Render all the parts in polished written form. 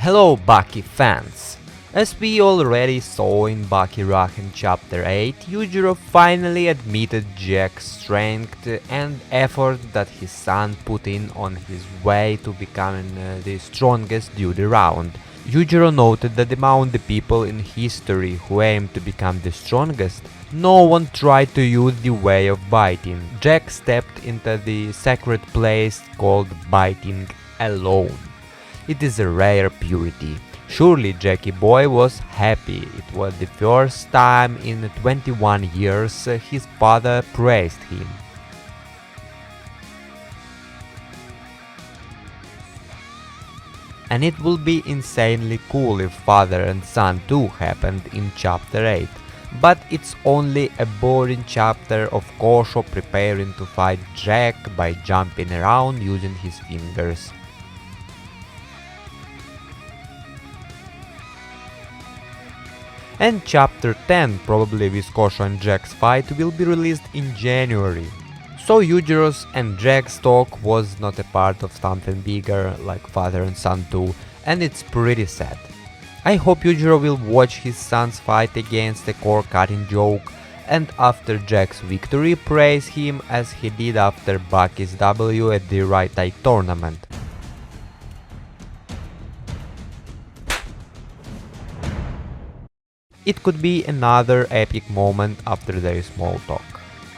Hello Baki fans! As we already saw in Baki Rahen Chapter 8, Yujiro finally admitted Jack's strength and effort that his son put in on his way to becoming the strongest dude around. Yujiro noted that among the people in history who aimed to become the strongest, no one tried to use the way of biting. Jack stepped into the sacred place called biting alone. It is a rare purity. Surely Jacky boy was happy. It was the first time in 21 years his father praised him. And it will be insanely cool if father and son too happened in chapter 8. But it's only a boring chapter of Kosho preparing to fight Jack by jumping around using his fingers. And chapter 10, probably with Kosho and Jack's fight, will be released in January. So Yujiro's and Jack's talk was not a part of something bigger like father and son too, and it's pretty sad. I hope Yujiro will watch his son's fight against a core-cutting joke, and after Jack's victory praise him as he did after Baki's W at the Right Eye tournament. It could be another epic moment after their small talk.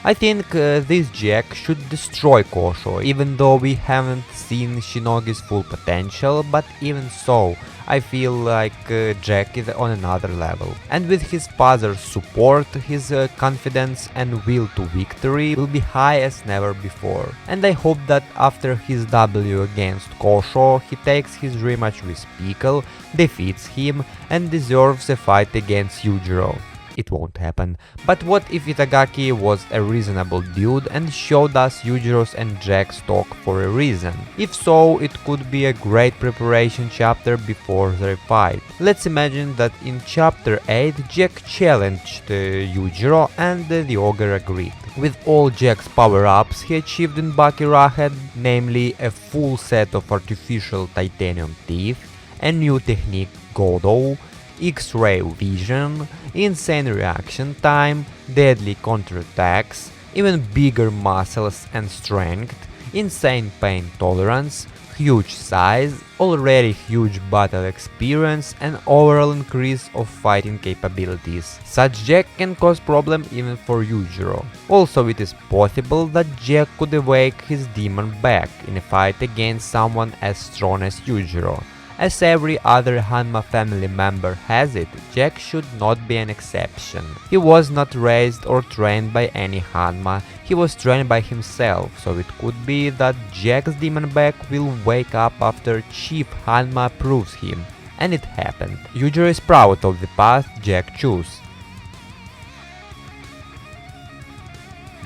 I think this Jack should destroy Kosho, even though we haven't seen Shinogi's full potential, but even so, I feel like Jack is on another level. And with his father's support, his confidence and will to victory will be high as never before. And I hope that after his W against Kosho, he takes his rematch with Pickle, defeats him, and deserves a fight against Yujiro. It won't happen. But what if Itagaki was a reasonable dude and showed us Yujiro's and Jack's talk for a reason? If so, it could be a great preparation chapter before their fight. Let's imagine that in chapter 8 Jack challenged Yujiro and the ogre agreed. With all Jack's power-ups he achieved in Baki Rahen, namely a full set of artificial titanium teeth, a new technique Godo, X-ray vision, insane reaction time, deadly counterattacks, even bigger muscles and strength, insane pain tolerance, huge size, already huge battle experience and overall increase of fighting capabilities. Such Jack can cause problem even for Yujiro. Also it is possible that Jack could awake his demon back in a fight against someone as strong as Yujiro. As every other Hanma family member has it, Jack should not be an exception. He was not raised or trained by any Hanma, he was trained by himself, so it could be that Jack's demon back will wake up after Chief Hanma proves him. And it happened. Yujiro is proud of the path Jack chose.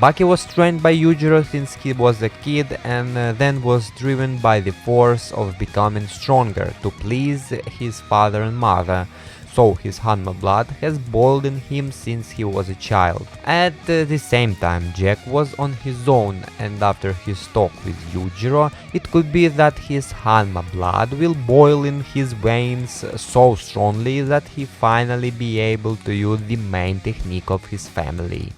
Baki was trained by Yujiro since he was a kid and then was driven by the force of becoming stronger to please his father and mother, so his Hanma blood has boiled in him since he was a child. At the same time Jack was on his own, and after his talk with Yujiro it could be that his Hanma blood will boil in his veins so strongly that he finally be able to use the main technique of his family.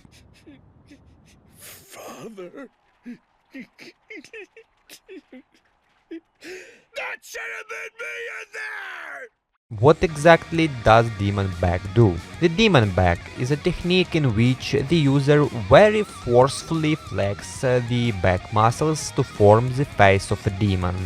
That should have been me in there! What exactly does Demon Back do? The Demon Back is a technique in which the user very forcefully flexes the back muscles to form the face of a demon.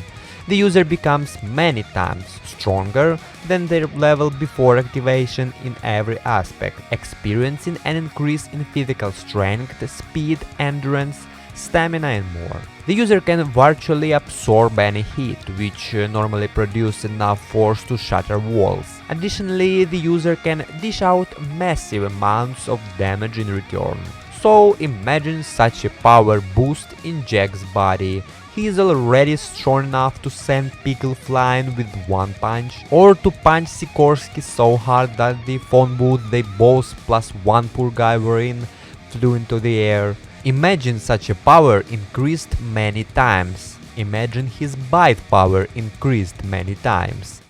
The user becomes many times stronger than their level before activation in every aspect, experiencing an increase in physical strength, speed, endurance, stamina and more. The user can virtually absorb any hit, which normally produces enough force to shatter walls. Additionally, the user can dish out massive amounts of damage in return. So imagine such a power boost in Jack's body. He is already strong enough to send Pickle flying with one punch, or to punch Sikorsky so hard that the phone booth they both plus one poor guy were in flew into the air. Imagine such a power increased many times. Imagine his bite power increased many times.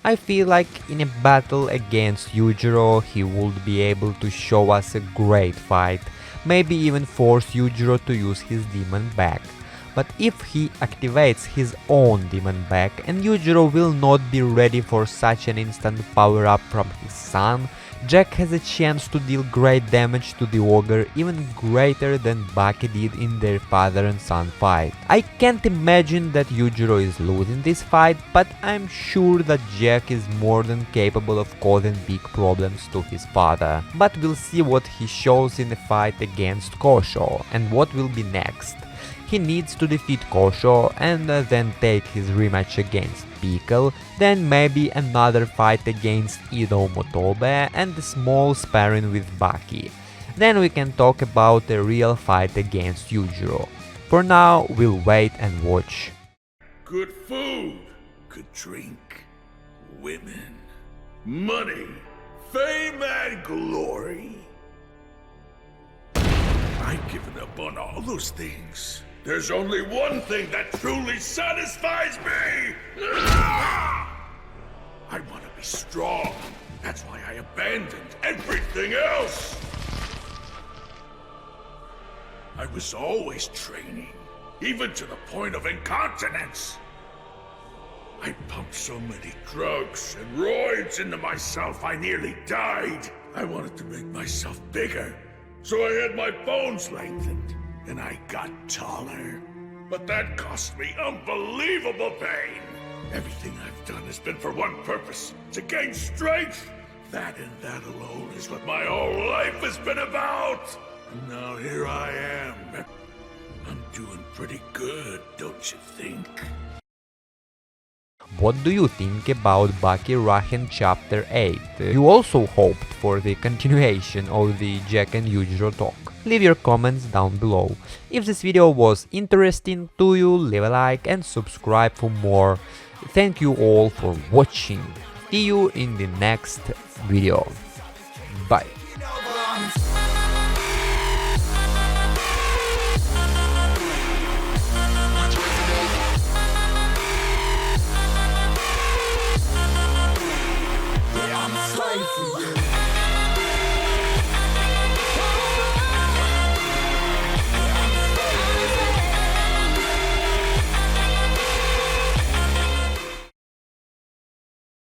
I feel like in a battle against Yujiro he would be able to show us a great fight, maybe even force Yujiro to use his demon back. But if he activates his own demon back and Yujiro will not be ready for such an instant power up from his son, Jack has a chance to deal great damage to the ogre, even greater than Baki did in their father and son fight. I can't imagine that Yujiro is losing this fight, but I'm sure that Jack is more than capable of causing big problems to his father. But we'll see what he shows in the fight against Kosho and what will be next. He needs to defeat Kosho and then take his rematch against Pickle, then maybe another fight against Ido Motobe and a small sparring with Baki. Then we can talk about a real fight against Yujiro. For now, we'll wait and watch. Good food, good drink, women, money, fame and glory. I've given up on all those things. There's only one thing that truly satisfies me! I want to be strong. That's why I abandoned everything else. I was always training, even to the point of incontinence. I pumped so many drugs and roids into myself I nearly died. I wanted to make myself bigger, so I had my bones lengthened. And I got taller. But that cost me unbelievable pain. Everything I've done has been for one purpose, to gain strength. That and that alone is what my whole life has been about. And now here I am. I'm doing pretty good, don't you think? What do you think about Baki Rahen Chapter 8? You also hoped for the continuation of the Jack and Yujiro talk. Leave your comments down below. If this video was interesting to you, leave a like and subscribe for more. Thank you all for watching. See you in the next video. Bye.